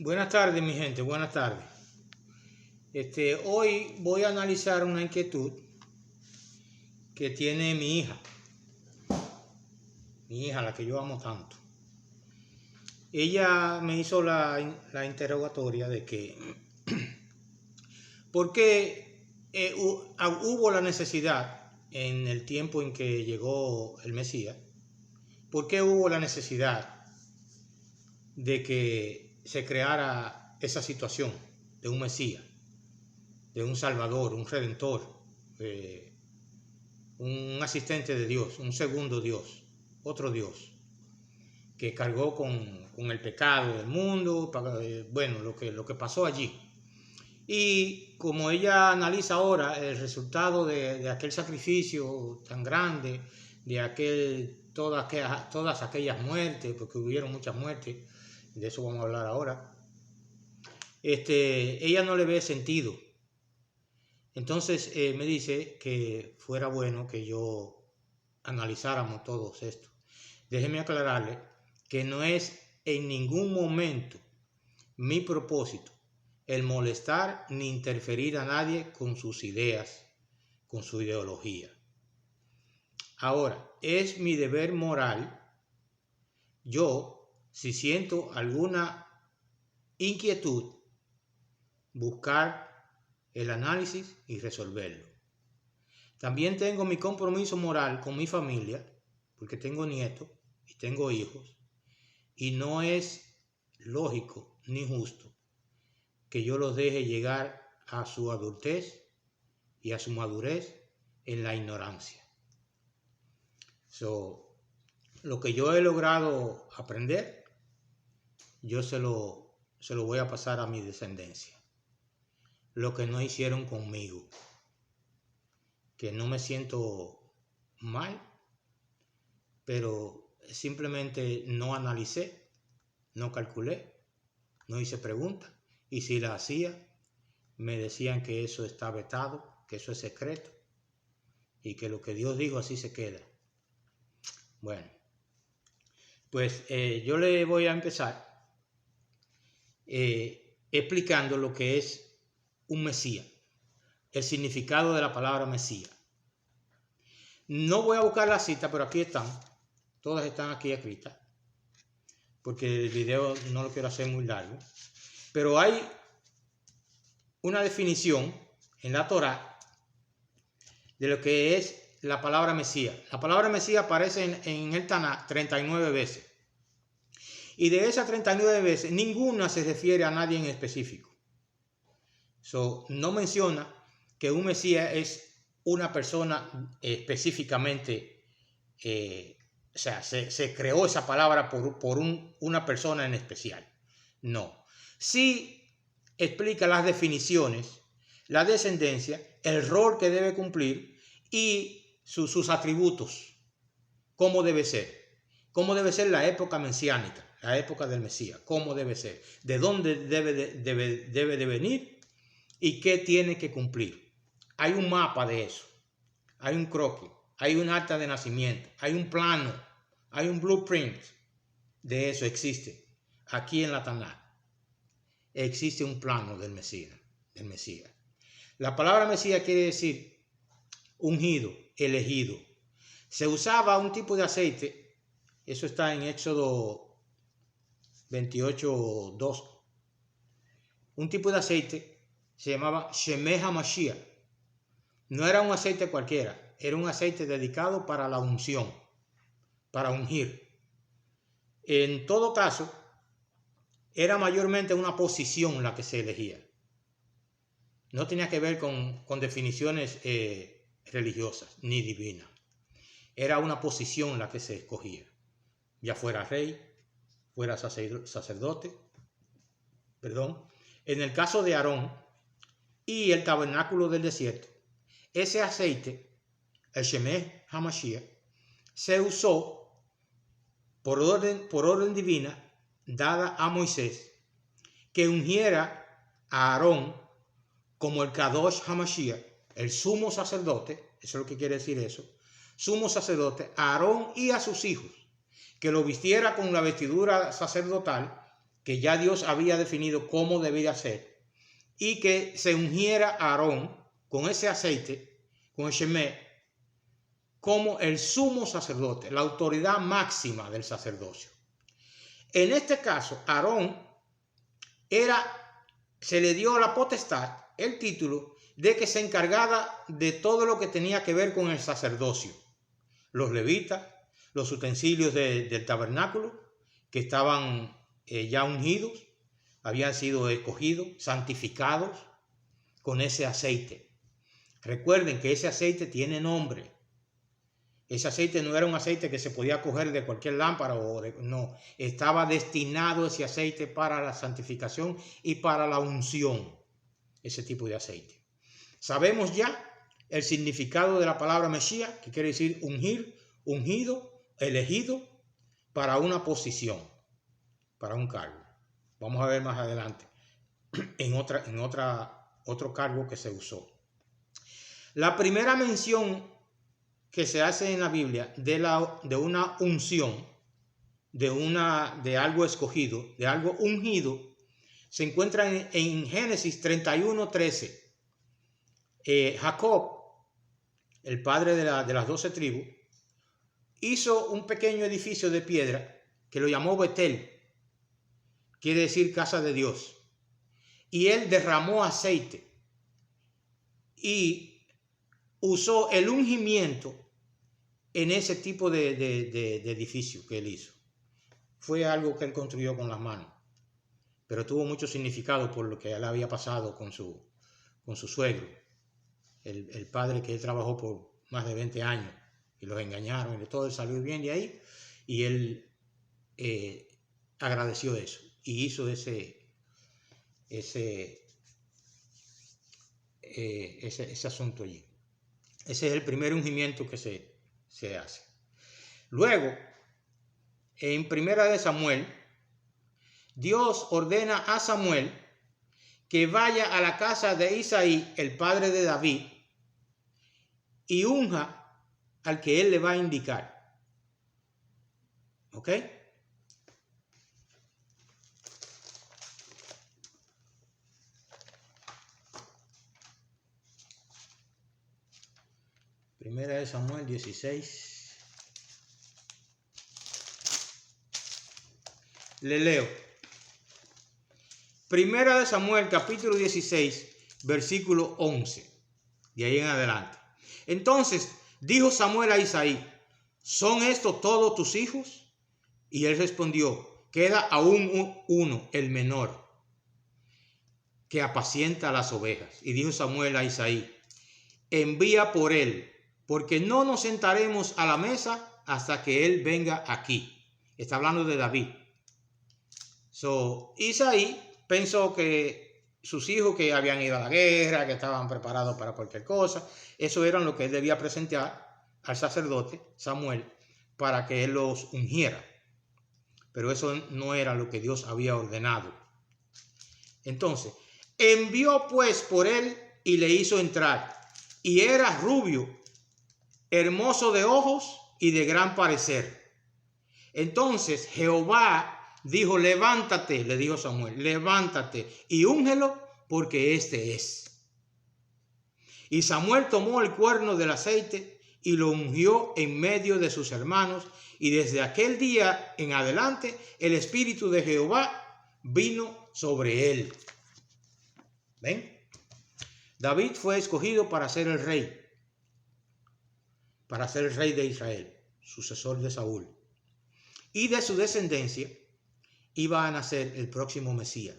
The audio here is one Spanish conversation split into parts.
Buenas tardes, mi gente, buenas tardes. Hoy voy a analizar una inquietud que tiene mi hija, la que yo amo tanto. Ella me hizo la interrogatoria de que ¿por qué hubo la necesidad en el tiempo en que llegó el Mesías? ¿Por qué hubo la necesidad de que se creara esa situación de un Mesías, de un Salvador, un Redentor, un asistente de Dios, un segundo Dios, otro Dios, que cargó con el pecado del mundo, bueno, lo que pasó allí? Y como ella analiza ahora el resultado de aquel sacrificio tan grande, de todas aquellas muertes, porque hubieron muchas muertes, de eso vamos a hablar ahora, ella no le ve sentido. Entonces me dice que fuera bueno que yo analizáramos todo esto. Déjeme aclararle que no es en ningún momento mi propósito el molestar ni interferir a nadie con sus ideas, con su ideología. Ahora, es mi deber moral, yo, si siento alguna inquietud, buscar el análisis y resolverlo. También tengo mi compromiso moral con mi familia, porque tengo nietos y tengo hijos, y no es lógico ni justo que yo los deje llegar a su adultez y a su madurez en la ignorancia. Lo que yo he logrado aprender, yo se lo voy a pasar a mi descendencia. Lo que no hicieron conmigo, que no me siento mal, pero simplemente no analicé, no calculé, no hice preguntas, y si la hacía, me decían que eso está vetado, que eso es secreto, y que lo que Dios dijo así se queda. Bueno, pues yo le voy a empezar explicando lo que es un Mesías, el significado de la palabra Mesías. No voy a buscar la cita, pero aquí están, todas están aquí escritas, porque el video no lo quiero hacer muy largo, pero hay una definición en la Torá de lo que es la palabra Mesías. La palabra Mesías aparece en el Tanaj 39 veces. Y de esas 39 veces, ninguna se refiere a nadie en específico. No menciona que un Mesías es una persona específicamente, se creó esa palabra por una persona en especial. No. Sí explica las definiciones, la descendencia, el rol que debe cumplir y sus atributos, cómo debe ser la época mesiánica, la época del Mesías, cómo debe ser, de dónde debe de venir y qué tiene que cumplir. Hay un mapa de eso, hay un croquis, hay un acta de nacimiento, hay un plano, hay un blueprint de eso, existe. Aquí en la Tanaj existe un plano del Mesías. La palabra Mesías quiere decir ungido, elegido. Se usaba un tipo de aceite, eso está en Éxodo 28:2. Un tipo de aceite se llamaba Shemeh HaMashiach. No era un aceite cualquiera, era un aceite dedicado para la unción, para ungir. En todo caso, era mayormente una posición la que se elegía. No tenía que ver con definiciones religiosas ni divinas. Era una posición la que se escogía. Ya fuera rey, fuera sacerdote. En el caso de Aarón y el tabernáculo del desierto, ese aceite, el Shemeh HaMashiach, se usó por orden divina dada a Moisés, que ungiera a Aarón como el Kadosh HaMashiach, el sumo sacerdote, eso es lo que quiere decir eso, sumo sacerdote, a Aarón y a sus hijos, que lo vistiera con la vestidura sacerdotal que ya Dios había definido cómo debía ser, y que se ungiera a Aarón con ese aceite, con el Shemet, como el sumo sacerdote, la autoridad máxima del sacerdocio. En este caso, Aarón se le dio la potestad, el título, de que se encargara de todo lo que tenía que ver con el sacerdocio. Los levitas, los utensilios del tabernáculo, que estaban ya ungidos, habían sido escogidos, santificados con ese aceite. Recuerden que ese aceite tiene nombre. Ese aceite no era un aceite que se podía coger de cualquier lámpara, no. Estaba destinado ese aceite para la santificación y para la unción, ese tipo de aceite. Sabemos ya el significado de la palabra Mesías, que quiere decir ungir, ungido, elegido para una posición, para un cargo. Vamos a ver más adelante en otro cargo que se usó. La primera mención que se hace en la Biblia de una unción, de algo escogido, de algo ungido, se encuentra en Génesis 31:13. Jacob, el padre de las 12 tribus, hizo un pequeño edificio de piedra que lo llamó Betel, quiere decir casa de Dios, y él derramó aceite y usó el ungimiento en ese tipo de edificio que él hizo. Fue algo que él construyó con las manos, pero tuvo mucho significado por lo que él había pasado con su suegro, el padre que él trabajó por más de 20 años, y los engañaron y todo salió bien de ahí, y él agradeció eso y hizo ese asunto allí. Ese es el primer ungimiento que se hace. Luego, en 1 Samuel, Dios ordena a Samuel que vaya a la casa de Isaí, el padre de David, y unja al que él le va a indicar. ¿Ok? Primera de Samuel 16. Le leo. Primera de Samuel capítulo 16, versículo 11. De ahí en adelante. Entonces dijo Samuel a Isaí: ¿son estos todos tus hijos? Y él respondió: queda aún uno, el menor, que apacienta las ovejas. Y dijo Samuel a Isaí: envía por él, porque no nos sentaremos a la mesa hasta que él venga aquí. Está hablando de David. Isaí pensó que sus hijos que habían ido a la guerra, que estaban preparados para cualquier cosa, eso era lo que él debía presentar al sacerdote Samuel para que él los ungiera. Pero eso no era lo que Dios había ordenado. Entonces, envió pues por él y le hizo entrar. Y era rubio, hermoso de ojos y de gran parecer. Entonces Jehová dijo: levántate, le dijo Samuel, levántate y úngelo, porque este es. Y Samuel tomó el cuerno del aceite y lo ungió en medio de sus hermanos, y desde aquel día en adelante el espíritu de Jehová vino sobre él. ¿Ven? David fue escogido para ser el rey de Israel, sucesor de Saúl. Y de su descendencia iba a nacer el próximo Mesías.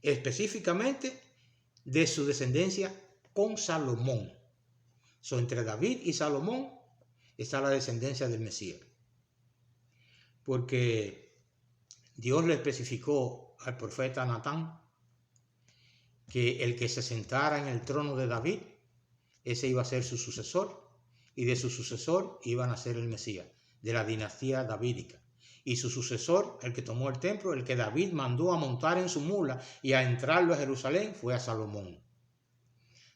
Específicamente de su descendencia con Salomón. Entre David y Salomón está la descendencia del Mesías. Porque Dios le especificó al profeta Natán que el que se sentara en el trono de David, ese iba a ser su sucesor, y de su sucesor iba a nacer el Mesías, de la dinastía davídica. Y su sucesor, el que tomó el templo, el que David mandó a montar en su mula y a entrarlo a Jerusalén, fue a Salomón.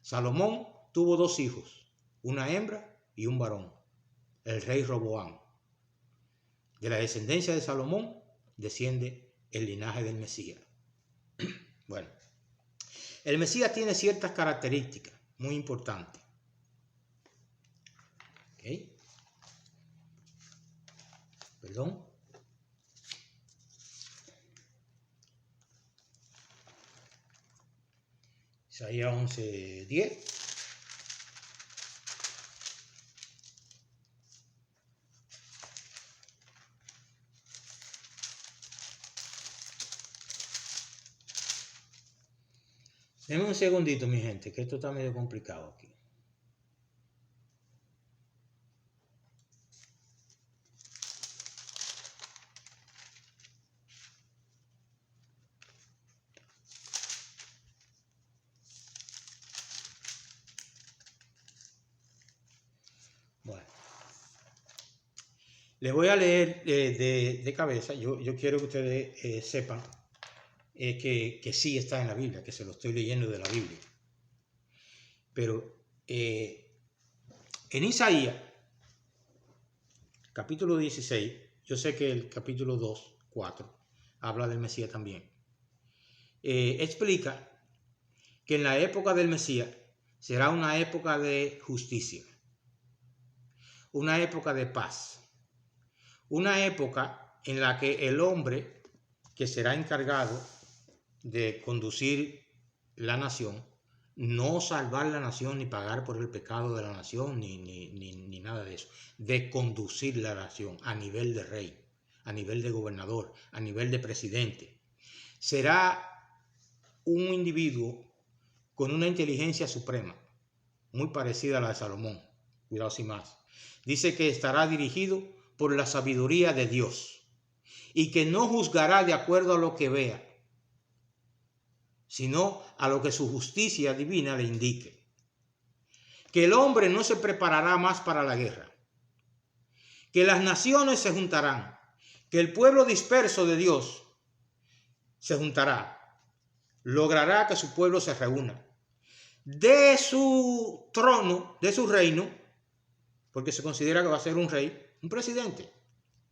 Salomón tuvo 2 hijos, una hembra y un varón, el rey Roboam. De la descendencia de Salomón desciende el linaje del Mesías. Bueno, el Mesías tiene ciertas características muy importantes. ¿Okay? Perdón. Isaías 11:10. Denme un segundito, mi gente, que esto está medio complicado aquí. Bueno, les voy a leer de cabeza. Yo quiero que ustedes sepan que sí está en la Biblia, que se lo estoy leyendo de la Biblia. Pero en Isaías, capítulo 16, yo sé que el capítulo 2, 4, habla del Mesías también. Explica que en la época del Mesías será una época de justicia, una época de paz, una época en la que el hombre que será encargado de conducir la nación, no salvar la nación ni pagar por el pecado de la nación ni nada de eso, de conducir la nación a nivel de rey, a nivel de gobernador, a nivel de presidente. Será un individuo con una inteligencia suprema, muy parecida a la de Salomón, cuidado sin más. Dice que estará dirigido por la sabiduría de Dios y que no juzgará de acuerdo a lo que vea, sino a lo que su justicia divina le indique. Que el hombre no se preparará más para la guerra, que las naciones se juntarán, que el pueblo disperso de Dios se juntará, logrará que su pueblo se reúna. De su trono, de su reino, porque se considera que va a ser un rey, un presidente,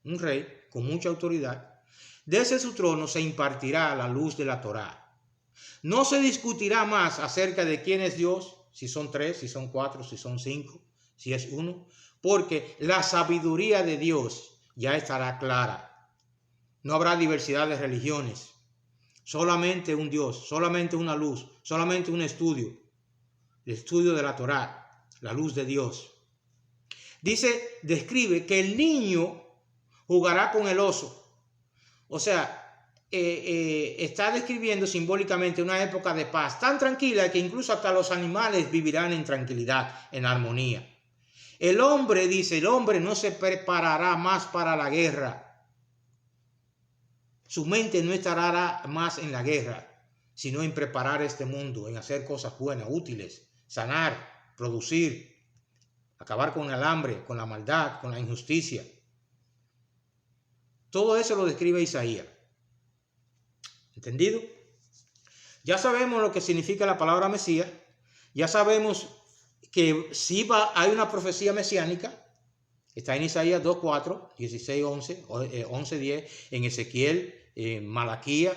un rey con mucha autoridad, desde su trono se impartirá la luz de la Torá. No se discutirá más acerca de quién es Dios, si son 3, si son 4, si son 5, si es 1, porque la sabiduría de Dios ya estará clara. No habrá diversidad de religiones, solamente un Dios, solamente una luz, solamente un estudio, el estudio de la Torá, la luz de Dios. Describe que el niño jugará con el oso. O sea, está describiendo simbólicamente una época de paz tan tranquila que incluso hasta los animales vivirán en tranquilidad, en armonía. El hombre no se preparará más para la guerra. Su mente no estará más en la guerra, sino en preparar este mundo, en hacer cosas buenas, útiles, sanar, producir, acabar con el hambre, con la maldad, con la injusticia. Todo eso lo describe Isaías. ¿Entendido? Ya sabemos lo que significa la palabra Mesías. Ya sabemos que sí hay una profecía mesiánica. Está en Isaías 2:4, 16:11, 11:10, en Ezequiel, Malaquías.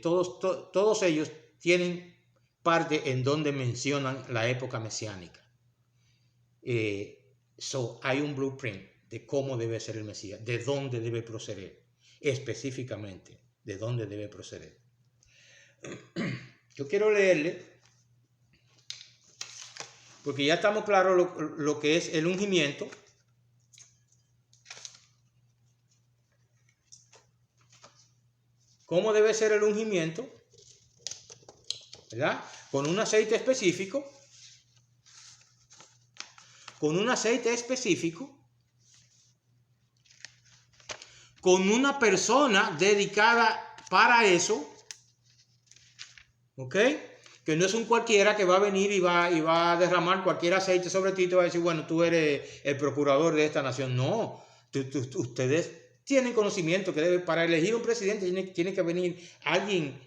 Todos ellos tienen parte en donde mencionan la época mesiánica. Hay un blueprint de cómo debe ser el Mesías, de dónde debe proceder, específicamente de dónde debe proceder. Yo quiero leerle, porque ya estamos claros lo que es el ungimiento. ¿Cómo debe ser el ungimiento? ¿Verdad? Con un aceite específico. Con un aceite específico. Con una persona dedicada para eso. ¿Ok? Que no es un cualquiera que va a venir y va a derramar cualquier aceite sobre ti y te va a decir, bueno, tú eres el procurador de esta nación. No, ustedes tienen conocimiento que para elegir un presidente tiene que venir alguien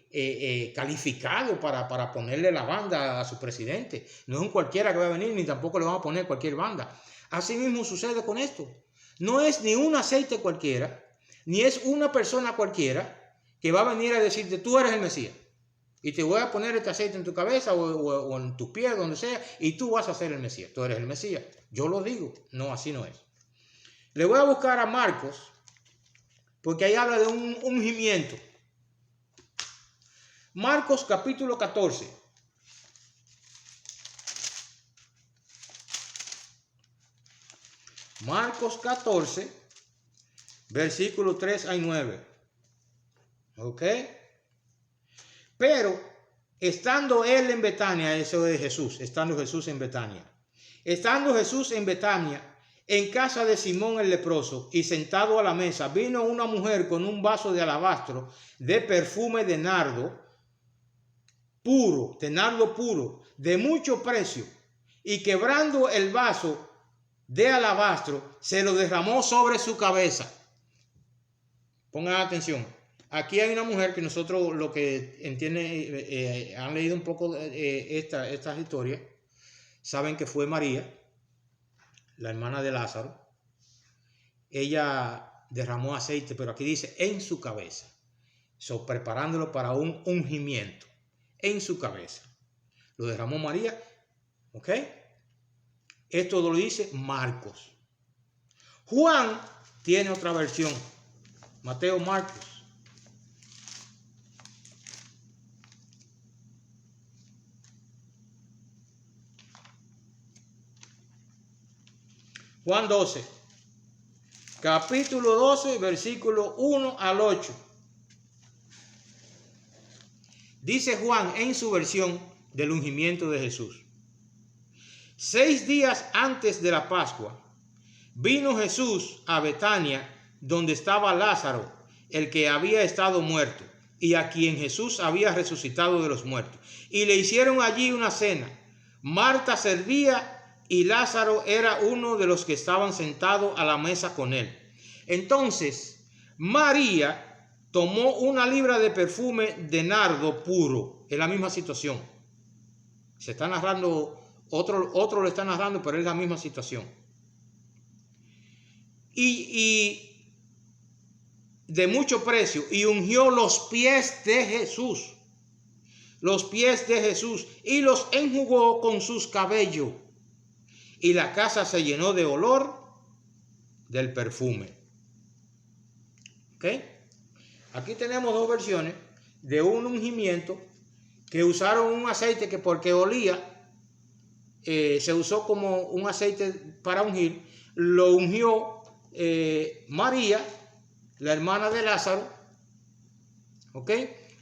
calificado para ponerle la banda a su presidente. No es un cualquiera que va a venir, ni tampoco le van a poner cualquier banda. Así mismo sucede con esto. No es ni un aceite cualquiera, ni es una persona cualquiera que va a venir a decirte, tú eres el Mesías. Y te voy a poner este aceite en tu cabeza o en tus pies, donde sea, y tú vas a ser el Mesías. Tú eres el Mesías. Yo lo digo. No, así no es. Le voy a buscar a Marcos, porque ahí habla de un ungimiento. Marcos capítulo 14. Marcos 14, versículo 3 al 9. ¿Ok? Pero estando él en Betania, eso es Jesús, estando Jesús en Betania. Estando Jesús en Betania, en casa de Simón el leproso, y sentado a la mesa, vino una mujer con un vaso de alabastro de perfume de nardo puro, de mucho precio, y quebrando el vaso de alabastro, se lo derramó sobre su cabeza. Pongan atención. Aquí hay una mujer que nosotros, lo que entienden, han leído un poco estas historias, saben que fue María, la hermana de Lázaro. Ella derramó aceite, pero aquí dice en su cabeza, preparándolo para un ungimiento, en su cabeza. Lo derramó María, ¿ok? Esto lo dice Marcos. Juan tiene otra versión. Mateo, Marcos. Juan 12, capítulo 12, versículo 1 al 8. Dice Juan en su versión del ungimiento de Jesús. 6 días antes de la Pascua, vino Jesús a Betania, donde estaba Lázaro, el que había estado muerto, y a quien Jesús había resucitado de los muertos. Y le hicieron allí una cena. Marta servía y Lázaro era uno de los que estaban sentados a la mesa con él. Entonces María tomó una libra de perfume de nardo puro. Es la misma situación. Se está narrando, otro lo está narrando, pero es la misma situación. Y de mucho precio, y ungió los pies de Jesús. Los pies de Jesús, y los enjugó con sus cabellos. Y la casa se llenó de olor del perfume. ¿Ok? Aquí tenemos dos versiones de un ungimiento que usaron un aceite que porque olía, se usó como un aceite para ungir. Lo ungió María, la hermana de Lázaro, ¿ok?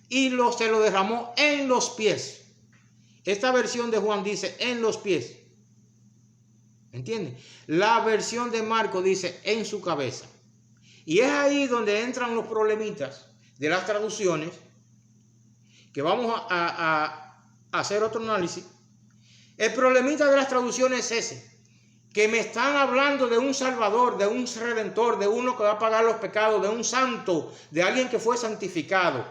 Y se lo derramó en los pies. Esta versión de Juan dice en los pies. ¿Entienden? La versión de Marcos dice en su cabeza. Y es ahí donde entran los problemitas de las traducciones, que vamos a hacer otro análisis. El problemita de las traducciones es ese, que me están hablando de un Salvador, de un Redentor, de uno que va a pagar los pecados, de un santo, de alguien que fue santificado.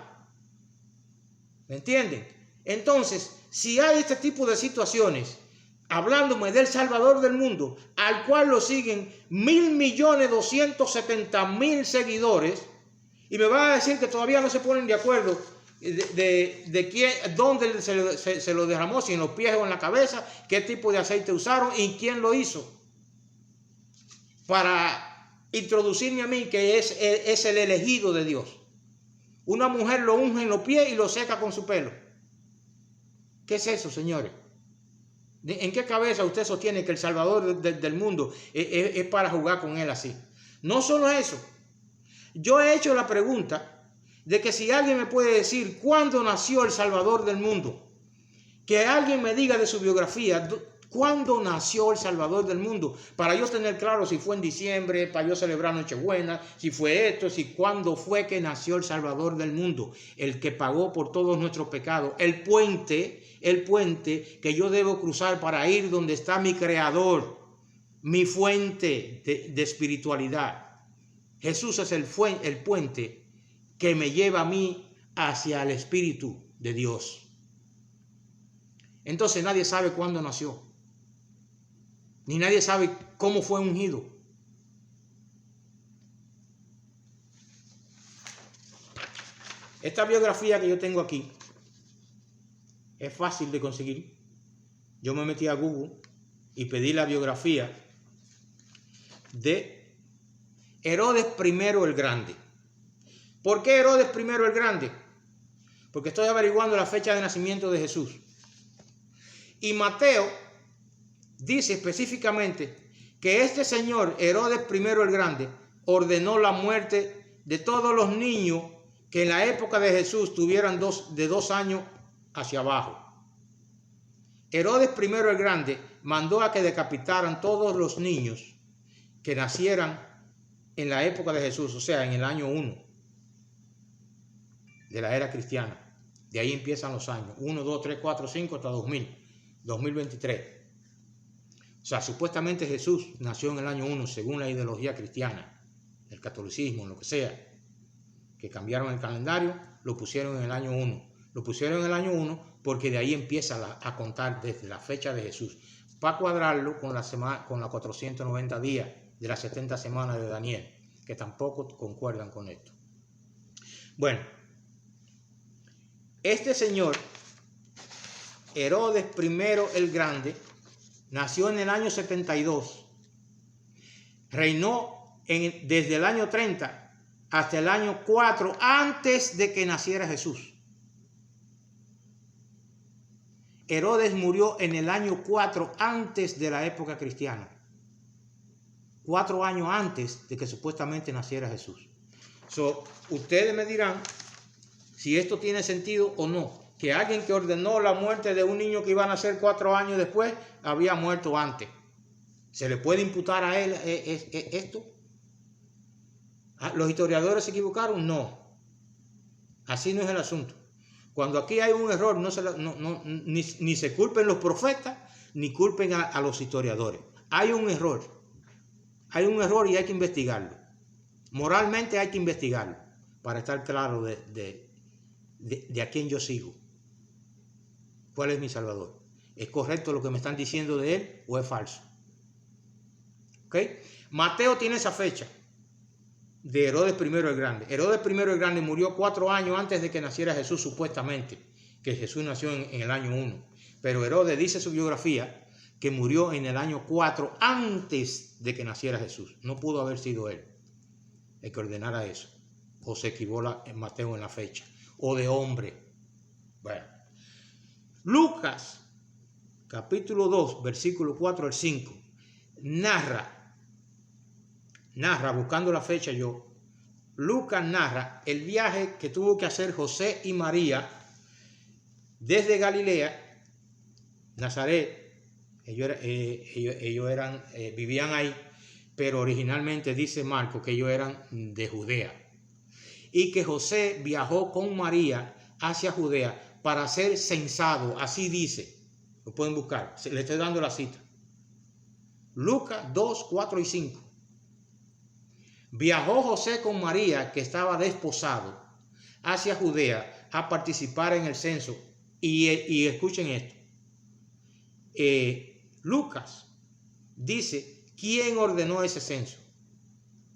¿Me entienden? Entonces, si hay este tipo de situaciones, hablándome del Salvador del mundo, al cual lo siguen 1.270.000 seguidores, y me va a decir que todavía no se ponen de acuerdo de quién, dónde se lo derramó, si en los pies o en la cabeza, qué tipo de aceite usaron y quién lo hizo, para introducirme a mí que es el elegido de Dios. Una mujer lo unge en los pies y lo seca con su pelo. ¿Qué es eso, señores? ¿En qué cabeza usted sostiene que el Salvador del mundo es para jugar con él así? No solo eso. Yo he hecho la pregunta de que si alguien me puede decir cuándo nació el Salvador del mundo, que alguien me diga de su biografía cuándo nació el Salvador del mundo, para yo tener claro si fue en diciembre, para yo celebrar Nochebuena, si fue esto, si cuándo fue que nació el Salvador del mundo, el que pagó por todos nuestros pecados, el puente que yo debo cruzar para ir donde está mi Creador, mi fuente de espiritualidad. Jesús es el puente que me lleva a mí hacia el Espíritu de Dios. Entonces nadie sabe cuándo nació, ni nadie sabe cómo fue ungido. Esta biografía que yo tengo aquí es fácil de conseguir. Yo me metí a Google y pedí la biografía de Herodes I el Grande. ¿Por qué Herodes I el Grande? Porque estoy averiguando la fecha de nacimiento de Jesús. Y Mateo dice específicamente que este señor, Herodes I el Grande, ordenó la muerte de todos los niños que en la época de Jesús tuvieran de 2 años hacia abajo. Herodes I el Grande mandó a que decapitaran todos los niños que nacieran en la época de Jesús, o sea, en el año 1 de la era cristiana. De ahí empiezan los años, 1, 2, 3, 4, 5 hasta 2023. O sea, supuestamente Jesús nació en el año 1 según la ideología cristiana, el catolicismo, lo que sea, que cambiaron el calendario, lo pusieron en el año 1. Lo pusieron en el año 1 porque de ahí empieza a contar desde la fecha de Jesús, para cuadrarlo con la 490 días de las 70 semanas de Daniel, que tampoco concuerdan con esto. Bueno, este señor, Herodes I el Grande, nació en el año 72, reinó desde el año 30 hasta el año 4 antes de que naciera Jesús. Herodes murió en el año 4 antes de la época cristiana. 4 años antes de que supuestamente naciera Jesús. Ustedes me dirán si esto tiene sentido o no. Que alguien que ordenó la muerte de un niño que iba a nacer 4 años después había muerto antes. ¿Se le puede imputar a él esto? ¿Los historiadores se equivocaron? No. Así no es el asunto. Cuando aquí hay un error, ni se culpen los profetas, ni culpen a los historiadores. Hay un error. Hay un error y hay que investigarlo. Moralmente hay que investigarlo para estar claro de a quién yo sigo. ¿Cuál es mi Salvador? ¿Es correcto lo que me están diciendo de él o es falso? ¿Ok? Mateo tiene esa fecha de Herodes I el Grande. Herodes I el Grande murió 4 años antes de que naciera Jesús, supuestamente, que Jesús nació en el año 1. Pero Herodes dice en su biografía que murió en el año 4 antes de que naciera Jesús. No pudo haber sido él el que ordenara eso. O se equivocó en Mateo en la fecha. O de hombre. Bueno. Lucas, capítulo 2, versículo 4 al 5, narra, buscando la fecha Lucas narra el viaje que tuvo que hacer José y María desde Galilea, Nazaret. Ellos vivían ahí, pero originalmente dice Marcos que ellos eran de Judea. Y que José viajó con María hacia Judea para ser censado, así dice. Lo pueden buscar, le estoy dando la cita. Lucas 2, 4 y 5. Viajó José con María, que estaba desposado, hacia Judea a participar en el censo. Y escuchen esto. Lucas dice, ¿quién ordenó ese censo?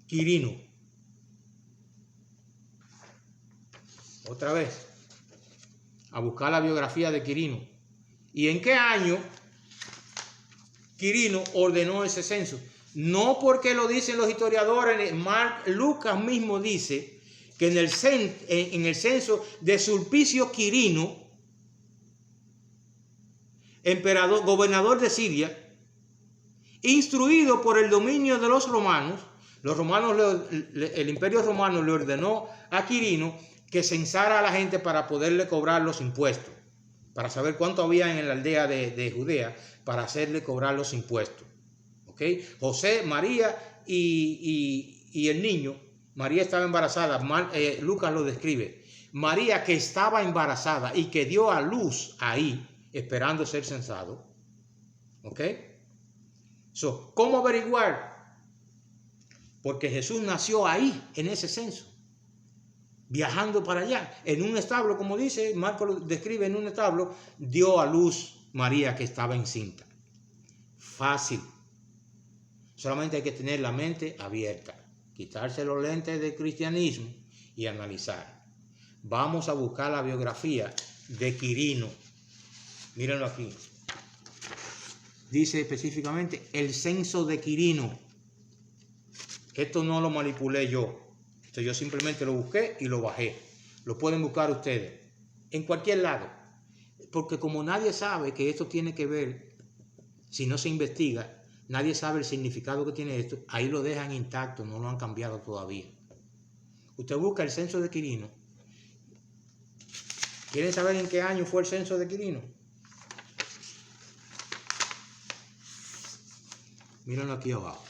Quirino. Otra vez, a buscar la biografía de Quirino. ¿Y en qué año Quirino ordenó ese censo? No porque lo dicen los historiadores, Lucas mismo dice que en el censo de Sulpicio Quirino, emperador, gobernador de Siria, instruido por el dominio de los romanos, el imperio romano le ordenó a Quirino que censara a la gente para poderle cobrar los impuestos, para saber cuánto había en la aldea de Judea, para hacerle cobrar los impuestos. ¿Okay? José, María y el niño. María estaba embarazada. Lucas lo describe. María, que estaba embarazada y que dio a luz ahí, esperando ser censado. ¿Ok? ¿Cómo averiguar? Porque Jesús nació ahí, en ese censo, viajando para allá, en un establo, como dice, Marcos lo describe, en un establo, dio a luz María, que estaba encinta. Fácil. Solamente hay que tener la mente abierta, quitarse los lentes del cristianismo y analizar. Vamos a buscar la biografía de Quirino. Mírenlo aquí. Dice específicamente el censo de Quirino. Esto no lo manipulé yo. Esto yo simplemente lo busqué y lo bajé. Lo pueden buscar ustedes en cualquier lado. Porque como nadie sabe que esto tiene que ver, si no se investiga, nadie sabe el significado que tiene esto, ahí lo dejan intacto, no lo han cambiado todavía. Usted busca el censo de Quirino. ¿Quieren saber en qué año fue el censo de Quirino? Mírenlo aquí abajo.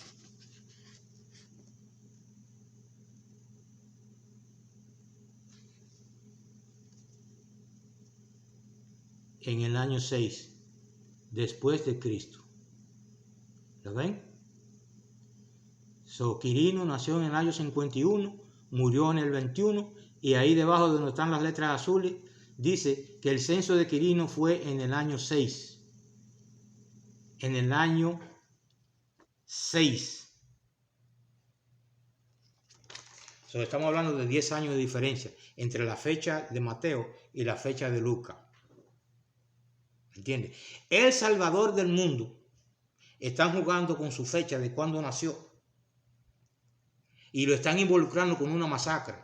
En el año 6, después de Cristo. ¿Lo ven? Quirino nació en el año 51, murió en el 21, y ahí debajo de donde están las letras azules, dice que el censo de Quirino fue en el año 6. En el año 6. Estamos hablando de 10 años de diferencia entre la fecha de Mateo y la fecha de Lucas. ¿Entiendes? El Salvador del mundo están jugando con su fecha de cuando nació y lo están involucrando con una masacre.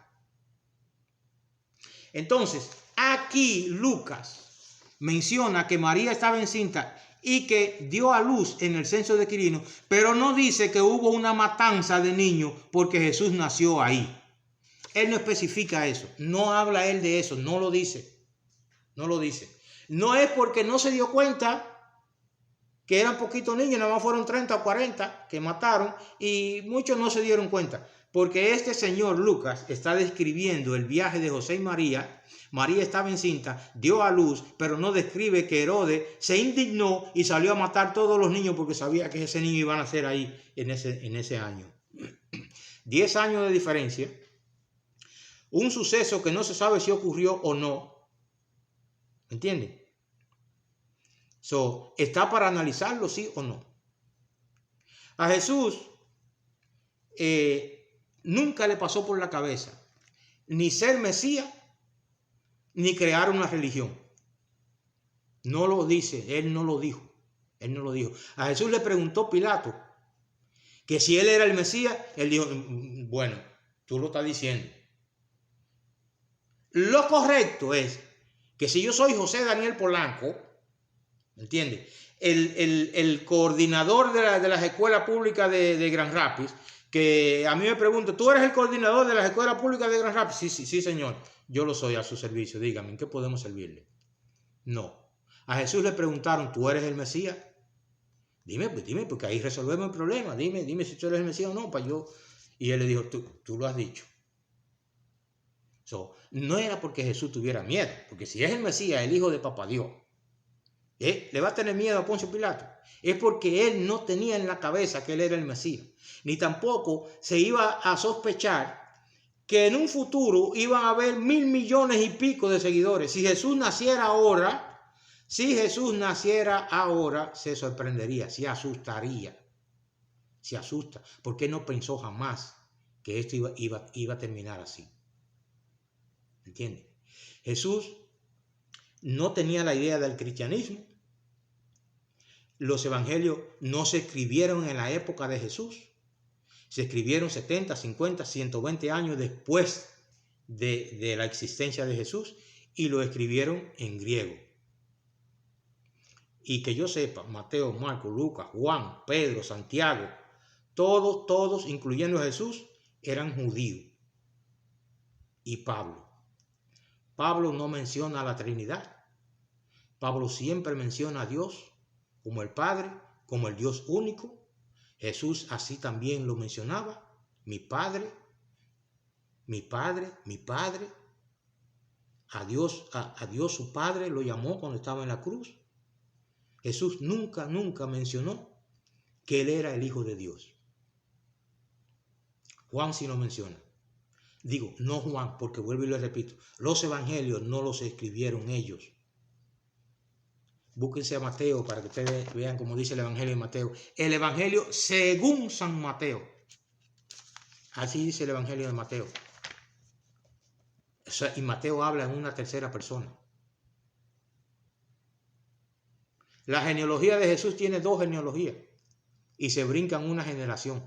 Entonces, aquí Lucas menciona que María estaba encinta y que dio a luz en el censo de Quirino, pero no dice que hubo una matanza de niños porque Jesús nació ahí. Él no especifica eso, no habla él de eso, no lo dice. No lo dice. No es porque no se dio cuenta que eran poquitos niños, nada más fueron 30 o 40 que mataron y muchos no se dieron cuenta. Porque este señor Lucas está describiendo el viaje de José y María. María estaba encinta, dio a luz, pero no describe que Herodes se indignó y salió a matar todos los niños porque sabía que ese niño iba a nacer ahí en ese año. 10 años de diferencia. Un suceso que no se sabe si ocurrió o no. ¿Entienden? Está para analizarlo sí o no. A Jesús nunca le pasó por la cabeza ni ser Mesías ni crear una religión. No lo dice, él no lo dijo. Él no lo dijo. A Jesús le preguntó Pilato que si él era el Mesías, él dijo, bueno, tú lo estás diciendo. Lo correcto es que si yo soy José Daniel Polanco, ¿entiendes? El coordinador de las escuelas públicas de Grand Rapids, que a mí me pregunta, ¿tú eres el coordinador de las escuelas públicas de Grand Rapids? Sí, señor, yo lo soy, a su servicio, dígame, ¿en qué podemos servirle? No. A Jesús le preguntaron, ¿tú eres el Mesías? Dime, porque ahí resolvemos el problema, dime si tú eres el Mesías o no, para yo. Y él le dijo, tú lo has dicho. No era porque Jesús tuviera miedo, porque si es el Mesías, el hijo de Papá Dios, le va a tener miedo a Poncio Pilato. Es porque él no tenía en la cabeza que él era el Mesías. Ni tampoco se iba a sospechar que en un futuro iban a haber 1.000 millones y pico de seguidores. Si Jesús naciera ahora, se sorprendería, se asustaría. Se asusta, porque no pensó jamás que esto iba a terminar así. ¿Entiendes? Jesús no tenía la idea del cristianismo. Los evangelios no se escribieron en la época de Jesús. Se escribieron 70, 50, 120 años después de la existencia de Jesús y lo escribieron en griego. Y que yo sepa, Mateo, Marcos, Lucas, Juan, Pedro, Santiago, todos, incluyendo a Jesús, eran judíos. Y Pablo no menciona a la Trinidad. Pablo siempre menciona a Dios como el Padre, como el Dios único. Jesús así también lo mencionaba. Mi Padre. A Dios su Padre lo llamó cuando estaba en la cruz. Jesús nunca mencionó que Él era el Hijo de Dios. Juan sí lo menciona. Digo, no Juan, porque vuelvo y le repito, los evangelios no los escribieron ellos. Búsquense a Mateo para que ustedes vean cómo dice el evangelio de Mateo. El evangelio según San Mateo. Así dice el evangelio de Mateo. Y Mateo habla en una tercera persona. La genealogía de Jesús tiene 2 genealogías y se brincan una generación.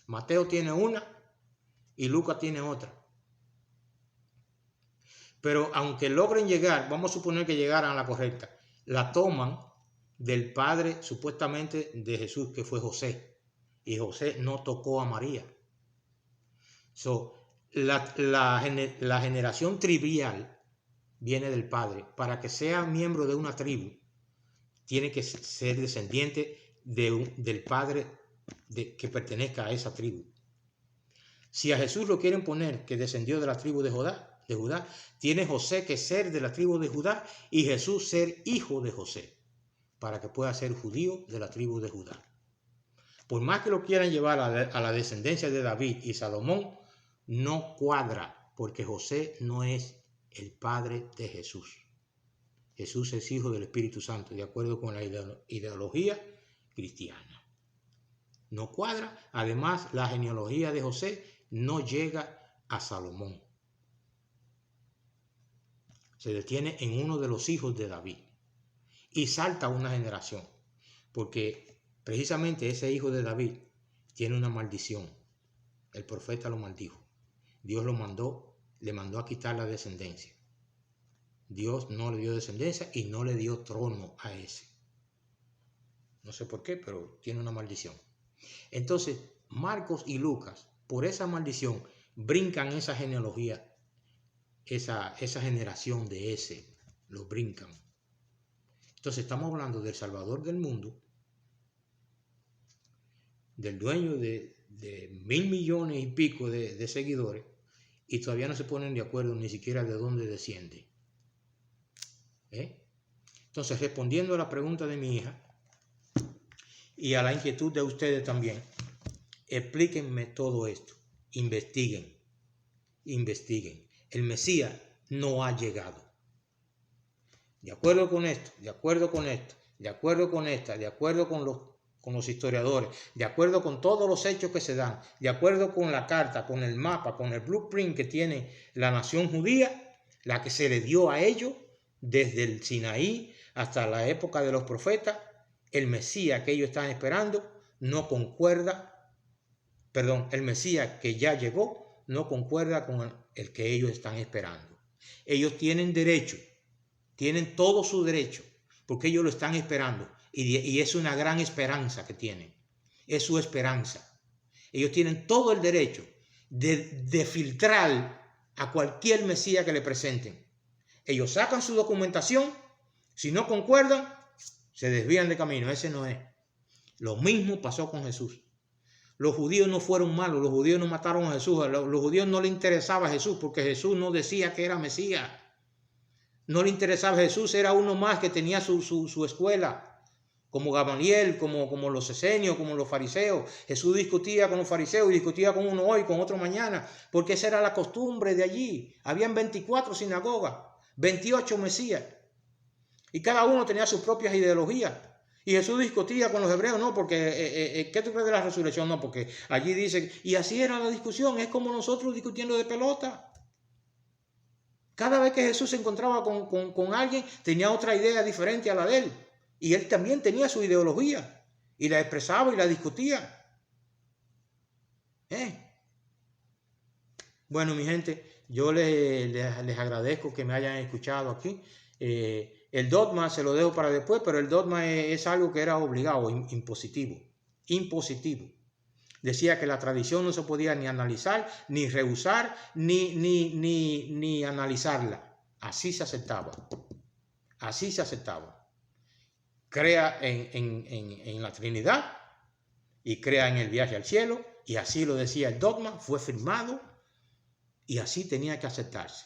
Mateo tiene una y Lucas tiene otra. Pero aunque logren llegar, vamos a suponer que llegaran a la correcta, la toman del padre supuestamente de Jesús, que fue José. Y José no tocó a María. La generación trivial viene del padre. Para que sea miembro de una tribu, tiene que ser descendiente del padre que pertenezca a esa tribu. Si a Jesús lo quieren poner que descendió de la tribu de Judá, tiene José que ser de la tribu de Judá y Jesús ser hijo de José, para que pueda ser judío de la tribu de Judá. Por más que lo quieran llevar a la descendencia de David y Salomón, no cuadra, porque José no es el padre de Jesús. Jesús es hijo del Espíritu Santo, de acuerdo con la ideología cristiana. No cuadra. Además, la genealogía de José no llega a Salomón. Se detiene en uno de los hijos de David y salta una generación, porque precisamente ese hijo de David tiene una maldición. El profeta lo maldijo. Dios le mandó a quitar la descendencia. Dios no le dio descendencia y no le dio trono a ese. No sé por qué, pero tiene una maldición. Entonces, Marcos y Lucas, por esa maldición, brincan esa genealogía, esa generación de ese, lo brincan. Entonces, estamos hablando del Salvador del mundo, del dueño de 1.000 millones y pico de seguidores, y todavía no se ponen de acuerdo ni siquiera de dónde desciende. Entonces, respondiendo a la pregunta de mi hija y a la inquietud de ustedes también, explíquenme todo esto, investiguen. El Mesías no ha llegado. De acuerdo con esto, de acuerdo con esto, de acuerdo con esta, de acuerdo con los historiadores, de acuerdo con todos los hechos que se dan, de acuerdo con la carta, con el mapa, con el blueprint que tiene la nación judía, la que se le dio a ellos desde el Sinaí hasta la época de los profetas, el Mesías que ellos están esperando no concuerda, el Mesías que ya llegó no concuerda con el que ellos están esperando. Ellos tienen derecho, tienen todo su derecho, porque ellos lo están esperando. Y es una gran esperanza que tienen. Es su esperanza. Ellos tienen todo el derecho de filtrar a cualquier Mesías que le presenten. Ellos sacan su documentación. Si no concuerdan, se desvían de camino. Ese no es. Lo mismo pasó con Jesús. Los judíos no fueron malos. Los judíos no mataron a Jesús. A los judíos no les interesaba a Jesús porque Jesús no decía que era Mesías. No le interesaba a Jesús. Era uno más que tenía su escuela. Como Gamaliel, como los esenios, como los fariseos. Jesús discutía con los fariseos y discutía con uno hoy, con otro mañana, porque esa era la costumbre de allí. Habían 24 sinagogas, 28 mesías, y cada uno tenía sus propias ideologías. Y Jesús discutía con los hebreos, no, porque, ¿qué tú crees de la resurrección? No, porque allí dicen, y así era la discusión, es como nosotros discutiendo de pelota. Cada vez que Jesús se encontraba con alguien, tenía otra idea diferente a la de él. Y él también tenía su ideología y la expresaba y la discutía. Bueno, mi gente, yo les agradezco que me hayan escuchado aquí. El dogma se lo dejo para después, pero el dogma es algo que era obligado, impositivo. Decía que la tradición no se podía ni analizar, ni rehusar, ni analizarla. Así se aceptaba. Crea en la Trinidad y crea en el viaje al cielo, y así lo decía el dogma, fue firmado y así tenía que aceptarse,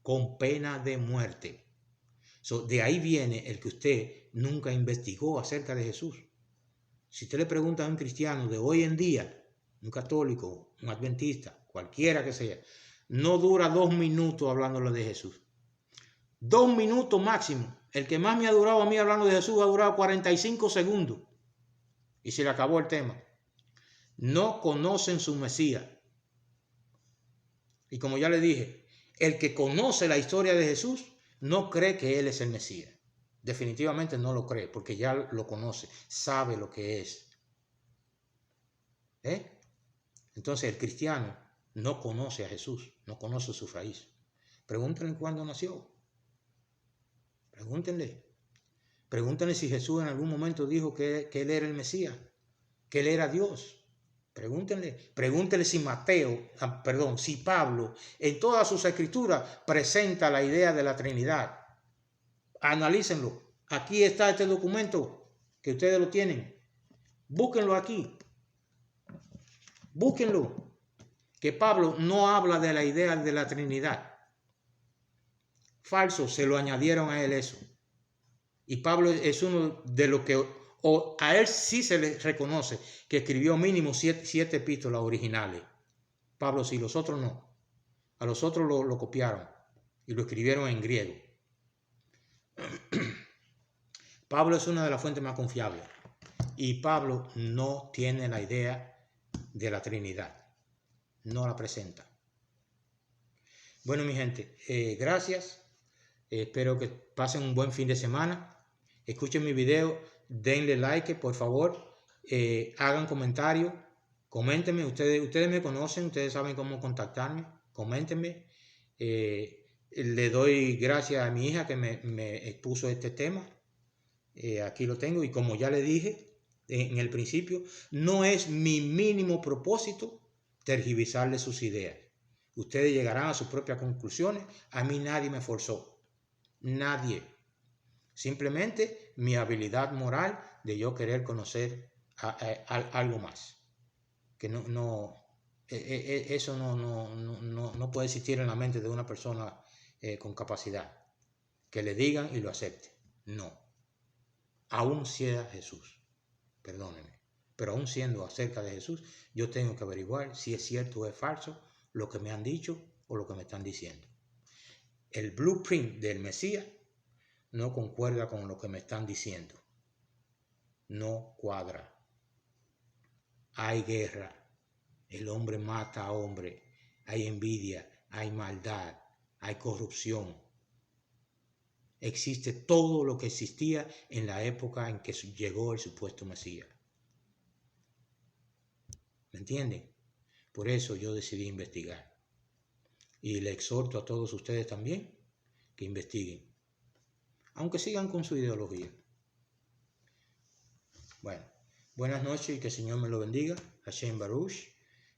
con pena de muerte. De ahí viene el que usted nunca investigó acerca de Jesús. Si usted le pregunta a un cristiano de hoy en día, un católico, un adventista, cualquiera que sea, no dura 2 minutos hablándole de Jesús. 2 minutos máximo. El que más me ha durado a mí hablando de Jesús ha durado 45 segundos. Y se le acabó el tema. No conocen su Mesías. Y como ya le dije, El que conoce la historia de Jesús no cree que Él es el Mesías. Definitivamente no lo cree, porque ya lo conoce, sabe lo que es. Entonces el cristiano no conoce a Jesús, no conoce su raíz. Pregúntenle cuándo nació. Pregúntenle si Jesús en algún momento dijo que Él era el Mesías, que Él era Dios. Pregúntenle si si Pablo en todas sus escrituras presenta la idea de la Trinidad. Analícenlo. Aquí está este documento que ustedes lo tienen. Búsquenlo aquí. Búsquenlo. Que Pablo no habla de la idea de la Trinidad. Falso, se lo añadieron a él eso. Y Pablo es uno de los que, o a él sí se le reconoce que escribió mínimo siete epístolas originales. Pablo sí, los otros no. A los otros lo copiaron y lo escribieron en griego. Pablo es una de las fuentes más confiables. Y Pablo no tiene la idea de la Trinidad. No la presenta. Bueno, mi gente, gracias. Espero que pasen un buen fin de semana. Escuchen mi video, denle like, por favor. Hagan comentarios, coméntenme. Ustedes me conocen, ustedes saben cómo contactarme. Coméntenme. Le doy gracias a mi hija que me expuso este tema. Aquí lo tengo y como ya le dije en el principio, no es mi mínimo propósito tergiversarle sus ideas. Ustedes llegarán a sus propias conclusiones. A mí nadie me forzó. Nadie. Simplemente mi habilidad moral de yo querer conocer algo más. Que eso no puede existir en la mente de una persona con capacidad. Que le digan y lo acepte. No. Aún sea Jesús. Perdónenme. Pero aún siendo acerca de Jesús, yo tengo que averiguar si es cierto o es falso lo que me han dicho o lo que me están diciendo. El blueprint del Mesías no concuerda con lo que me están diciendo. No cuadra. Hay guerra. El hombre mata a hombre. Hay envidia. Hay maldad. Hay corrupción. Existe todo lo que existía en la época en que llegó el supuesto Mesías. ¿Me entienden? Por eso yo decidí investigar. Y le exhorto a todos ustedes también que investiguen. Aunque sigan con su ideología. Bueno, buenas noches y que el Señor me lo bendiga. Hashem Baruch.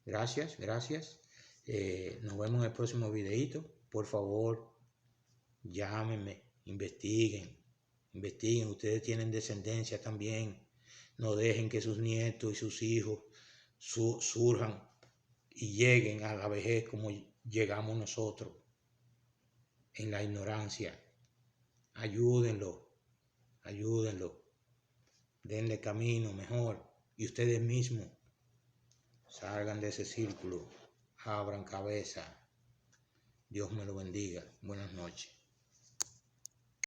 Gracias. Nos vemos en el próximo videito. Por favor, llámenme, investiguen. Ustedes tienen descendencia también. No dejen que sus nietos y sus hijos surjan y lleguen a la vejez como llegamos nosotros, en la ignorancia. Ayúdenlo, denle camino mejor y ustedes mismos salgan de ese círculo, abran cabeza. Dios me lo bendiga. Buenas noches.